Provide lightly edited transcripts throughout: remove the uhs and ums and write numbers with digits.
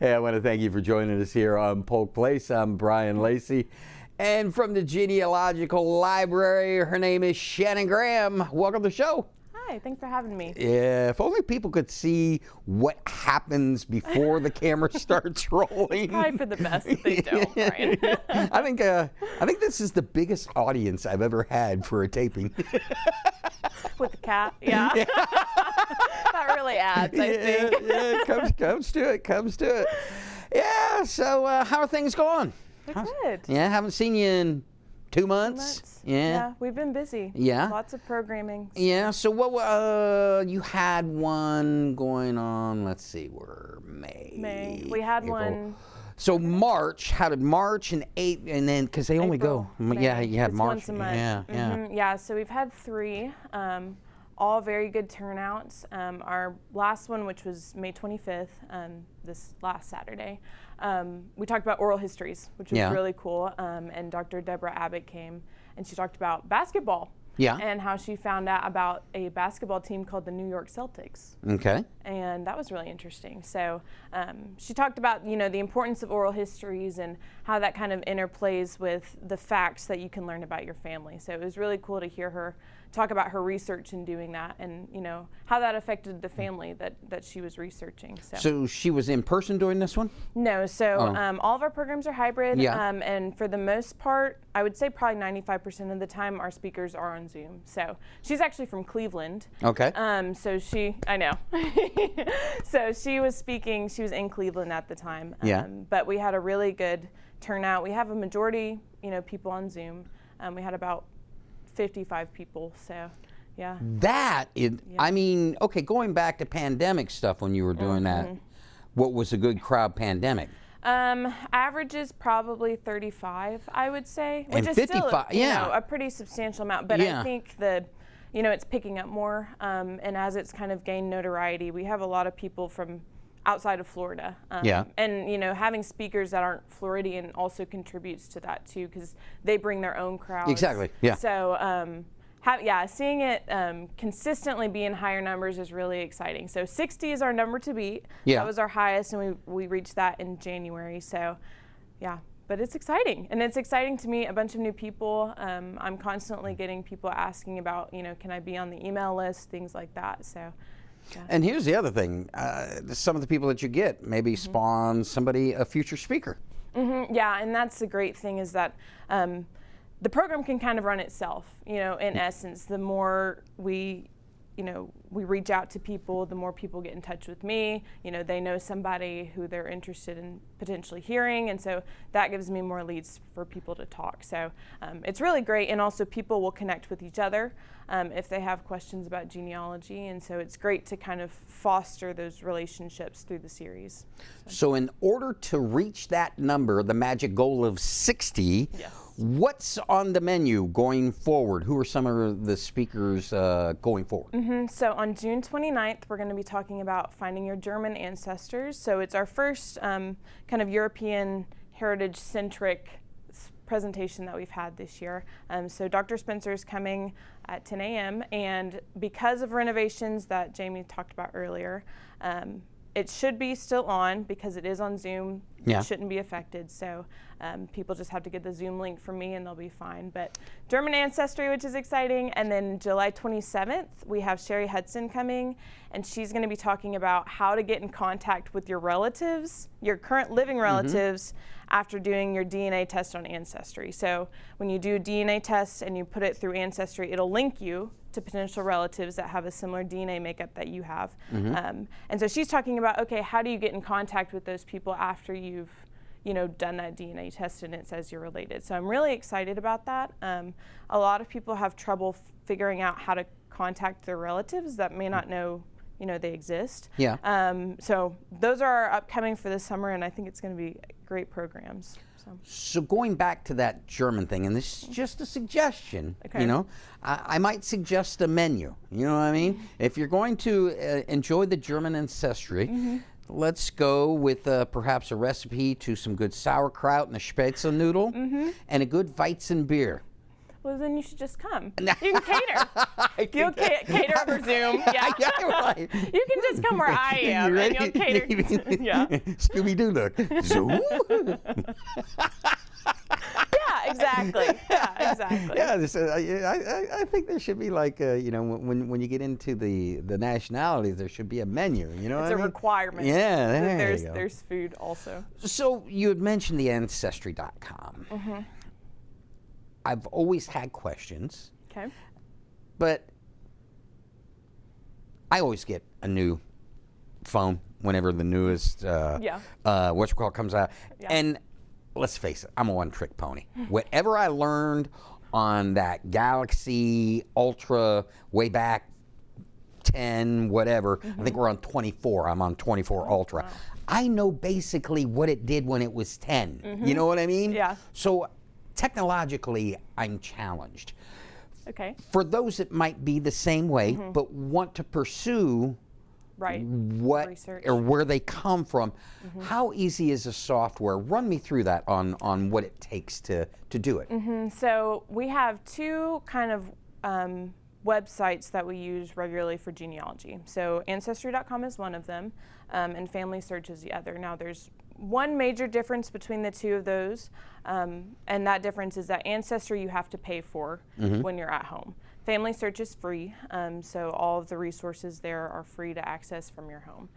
Hey, I want to thank you for joining us here on Polk Place. I'm Brian Lacey. And from the Genealogical Library, her name is Shannon Graham. Welcome to the show. Hi, thanks for having me. Yeah, if only people could see what happens before the camera starts rolling. Probably for the best if they don't, Brian. I think this is the biggest audience I've ever had for a taping. With the cat, yeah. That really adds, I think. Yeah, comes to it. Yeah, so how are things going? They're good. Yeah, haven't seen you in 2 months. Yeah, we've been busy. Yeah. Lots of programming. Yeah, so what, you had one going on, let's see, we're May. We had April. one. So March, how did March and and then, because they only April, go, May. yeah, you had It's March. once a month. Yeah. Yeah, so we've had 3, all very good turnouts. Our last one, which was May 25th, this last Saturday, we talked about oral histories, which was really cool. And Dr. Deborah Abbott came and she talked about basketball. Yeah. And how she found out about a basketball team called the New York Celtics. Okay. And that was really interesting. So she talked about, the importance of oral histories and how that kind of interplays with the facts that you can learn about your family. So it was really cool to hear her talk about her research in doing that and, how that affected the family that she was researching. So she was in person doing this one? No, so all of our programs are hybrid. Yeah. And for the most part, I would say probably 95% of the time our speakers are on Zoom. So she's actually from Cleveland. Okay. So I know. So she was speaking, she was in Cleveland at the time. But we had a really good turnout. We have a majority, people on Zoom. We had about 55 people, so yeah. That is, I mean, okay, going back to pandemic stuff when you were doing that, what was a good crowd pandemic? Average is probably 35, I would say, which is 55, still a pretty substantial amount, but I think it's picking up more, and as it's kind of gained notoriety, we have a lot of people from outside of Florida. And, having speakers that aren't Floridian also contributes to that too, because they bring their own crowds. Exactly, yeah. So, seeing it consistently be in higher numbers is really exciting. So 60 is our number to beat. Yeah. That was our highest, and we reached that in January. So, yeah. But it's exciting, and it's exciting to meet a bunch of new people. I'm constantly getting people asking about, can I be on the email list, things like that. So. Yeah. And here's the other thing, some of the people that you get maybe spawn a future speaker. Yeah, and that's the great thing is that the program can kind of run itself, in essence. The more we reach out to people, the more people get in touch with me. They know somebody who they're interested in potentially hearing, and so that gives me more leads for people to talk. So it's really great, and also people will connect with each other if they have questions about genealogy, and so it's great to kind of foster those relationships through the series. So in order to reach that number, the magic goal of 60, what's on the menu going forward? Who are some of the speakers going forward? So on June 29th, we're going to be talking about finding your German ancestors. So it's our first kind of European heritage-centric presentation that we've had this year. So Dr. Spencer is coming at 10 a.m. and because of renovations that Jamie talked about earlier, it should be still on because it is on Zoom. Yeah. It shouldn't be affected. So people just have to get the Zoom link from me and they'll be fine. But German ancestry, which is exciting. And then July 27th, we have Sherry Hudson coming, and she's going to be talking about how to get in contact with your relatives, your current living relatives, after doing your DNA test on Ancestry. So when you do DNA tests and you put it through Ancestry, it'll link you to potential relatives that have a similar DNA makeup that you have. And so she's talking about, okay, how do you get in contact with those people after you've done that DNA test and it says you're related. So I'm really excited about that. A lot of people have trouble figuring out how to contact their relatives that may not know they exist. So those are our upcoming for this summer, and I think it's going to be great programs. So going back to that German thing, and this is just a suggestion, I might suggest a menu, you know what I mean? If you're going to enjoy the German ancestry, let's go with perhaps a recipe to some good sauerkraut and a spätzle noodle and a good Weizen beer. Well, then you should just come. You can cater. You'll cater over Zoom. Yeah. right. You can just come where I am, and you'll cater. Yeah. Scooby-Doo look. Zoom. Yeah, exactly. Yeah, exactly. Yeah, I think there should be like, when you get into the nationalities, there should be a menu. You know, it's a requirement. Yeah, there's food also. So you had mentioned the Ancestry.com. Mm-hmm. I've always had questions. Okay. But I always get a new phone whenever the newest comes out. Yeah. And let's face it, I'm a one-trick pony. Whatever I learned on that Galaxy Ultra way back 10, whatever, I think we're on 24. I'm on 24 Ultra. Wow. I know basically what it did when it was 10. You know what I mean? Yeah. So technologically, I'm challenged. Okay. For those that might be the same way, but want to pursue what research or where they come from, how easy is the software? Run me through that on what it takes to do it. So we have two kind of websites that we use regularly for genealogy. So Ancestry.com is one of them, and Family Search is the other. Now there's one major difference between the two of those, and that difference is that Ancestry you have to pay for when you're at home. Family Search is free, so all of the resources there are free to access from your home.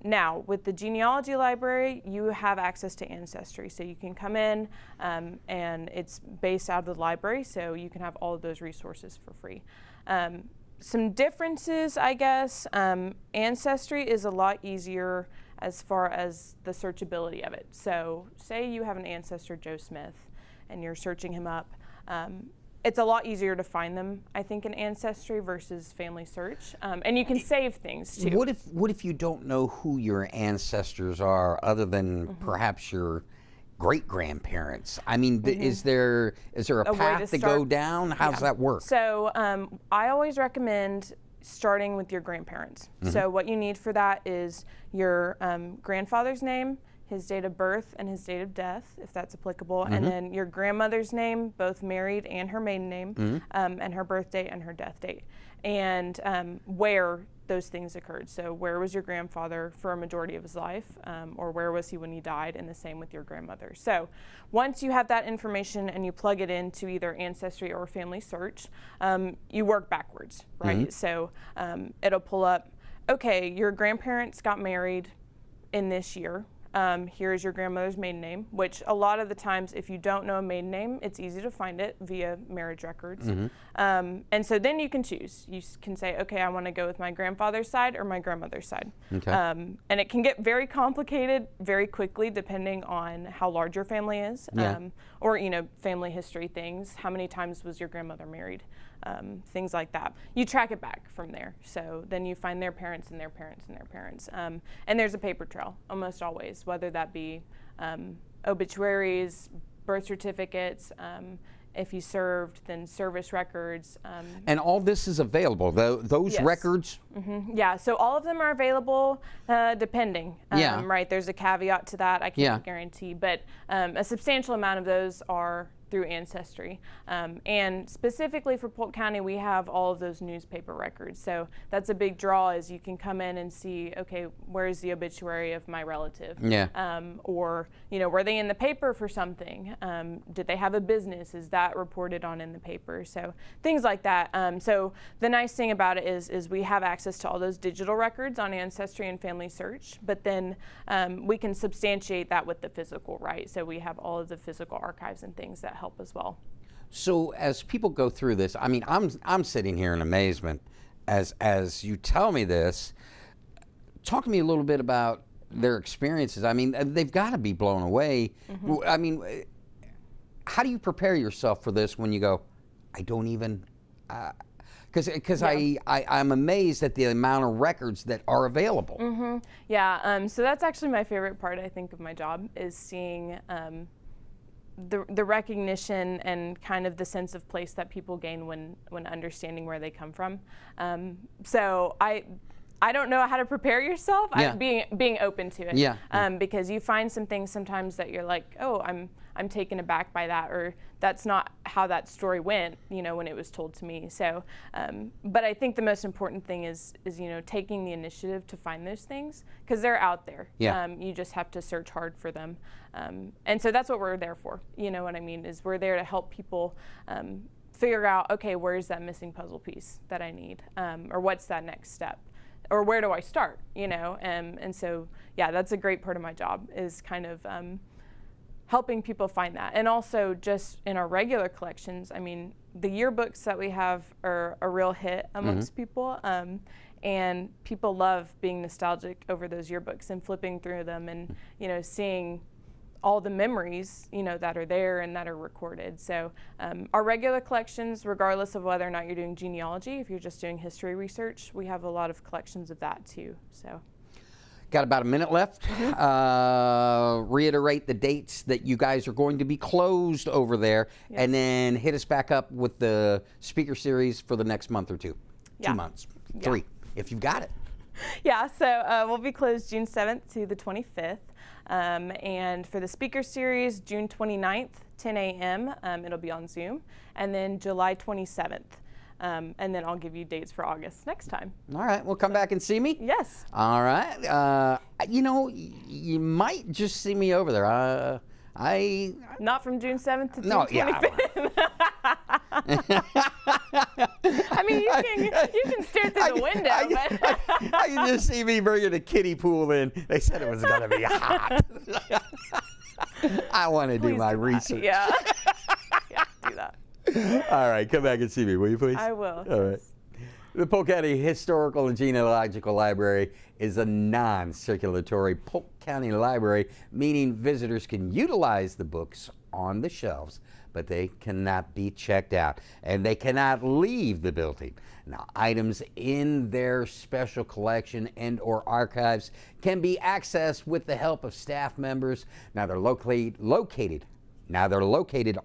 Now, with the genealogy library, you have access to Ancestry, so you can come in and it's based out of the library, so you can have all of those resources for free. Some differences, I guess, Ancestry is a lot easier as far as the searchability of it. So say you have an ancestor, Joe Smith, and you're searching him up. It's a lot easier to find them, I think, in Ancestry versus Family Search. And you can save things too. What if you don't know who your ancestors are other than perhaps your great-grandparents? I mean, is there a path to go down? How does that work? So I always recommend starting with your grandparents. So what you need for that is your grandfather's name, his date of birth, and his date of death, if that's applicable, and then your grandmother's name, both married and her maiden name, and her birth date and her death date, and where those things occurred. So where was your grandfather for a majority of his life, or where was he when he died, and the same with your grandmother. So once you have that information and you plug it into either Ancestry or Family Search, you work backwards, right? So it'll pull up, okay, your grandparents got married in this year. Here's your grandmother's maiden name, which a lot of the times, if you don't know a maiden name, it's easy to find it via marriage records. And so then you can choose. You can say, okay, I want to go with my grandfather's side or my grandmother's side. Okay. And it can get very complicated very quickly depending on how large your family is, or family history things. How many times was your grandmother married? Things like that. You track it back from there. So then you find their parents and their parents and their parents. And there's a paper trail almost always, whether that be obituaries, birth certificates, if you served, then service records. And all this is available, those records? Yeah, so all of them are available depending. Right, there's a caveat to that, I can't guarantee, but a substantial amount of those are through Ancestry. And specifically for Polk County, we have all of those newspaper records. So that's a big draw, is you can come in and see, okay, where's the obituary of my relative? Or, were they in the paper for something? Did they have a business? Is that reported on in the paper? So things like that. So the nice thing about it is we have access to all those digital records on Ancestry and Family Search, but then we can substantiate that with the physical, right? So we have all of the physical archives and things that help as well. So as people go through this, I mean, I'm sitting here in amazement as you tell me this. Talk to me a little bit about their experiences. I mean, they've got to be blown away. I mean, how do you prepare yourself for this when you go, I don't even, because I'm amazed at the amount of records that are available. Yeah, so that's actually my favorite part, I think, of my job, is seeing the recognition and kind of the sense of place that people gain when understanding where they come from. So I don't know how to prepare yourself. Being open to it. Because you find some things sometimes that you're like, oh, I'm I'm taken aback by that, or that's not how that story went, you know, when it was told to me. So, but I think the most important thing is you know, taking the initiative to find those things, because they're out there. Yeah. You just have to search hard for them. And so that's what we're there for. You know what I mean? Is we're there to help people figure out, okay, where's that missing puzzle piece that I need? Or what's that next step? Or where do I start, you know? And so, yeah, that's a great part of my job, is kind of helping people find that. And also just in our regular collections, I mean, the yearbooks that we have are a real hit amongst people. And people love being nostalgic over those yearbooks and flipping through them and, you know, seeing all the memories, you know, that are there and that are recorded. So our regular collections, regardless of whether or not you're doing genealogy, if you're just doing history research, we have a lot of collections of that too. So. Got about a minute left. Reiterate the dates that you guys are going to be closed over there, Yes. and then hit us back up with the speaker series for the next month or two. Yeah. 2 months, Yeah. 3, if you've got it. Yeah, so we'll be closed June 7th to the 25th. And for the speaker series, June 29th, 10 a.m., it'll be on Zoom. And then July 27th. And then I'll give you dates for August next time. All right, well, come back and see me. Yes. All right. You know, you might just see me over there. Not from June 7th to June No, 25th. I mean, you can stare through the window, but I can just see me bringing a kiddie pool in. They said it was going to be hot. I want to do my research. Yeah. Yeah, do that. All right, come back and see me, will you please? I will. All right. The Polk County Historical and Genealogical Library is a non-circulatory Polk County library, meaning visitors can utilize the books on the shelves, but they cannot be checked out, and they cannot leave the building. Now, items in their special collection and or archives can be accessed with the help of staff members. Now, they're located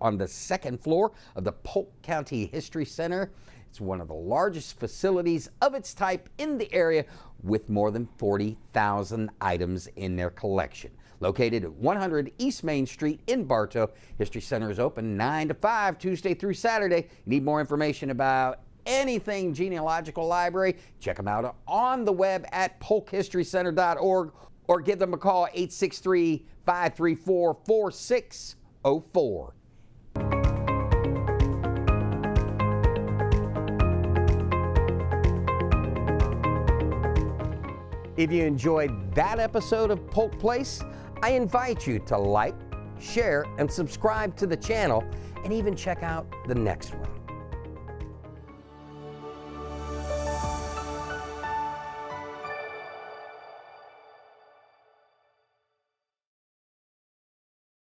on the second floor of the Polk County History Center. It's one of the largest facilities of its type in the area, with more than 40,000 items in their collection. Located at 100 East Main Street in Bartow, History Center is open 9 to 5, Tuesday through Saturday. Need more information about anything Genealogical Library? Check them out on the web at polkhistorycenter.org, or give them a call, 863-534-4604. If you enjoyed that episode of Polk Place, I invite you to like, share, and subscribe to the channel, and even check out the next one.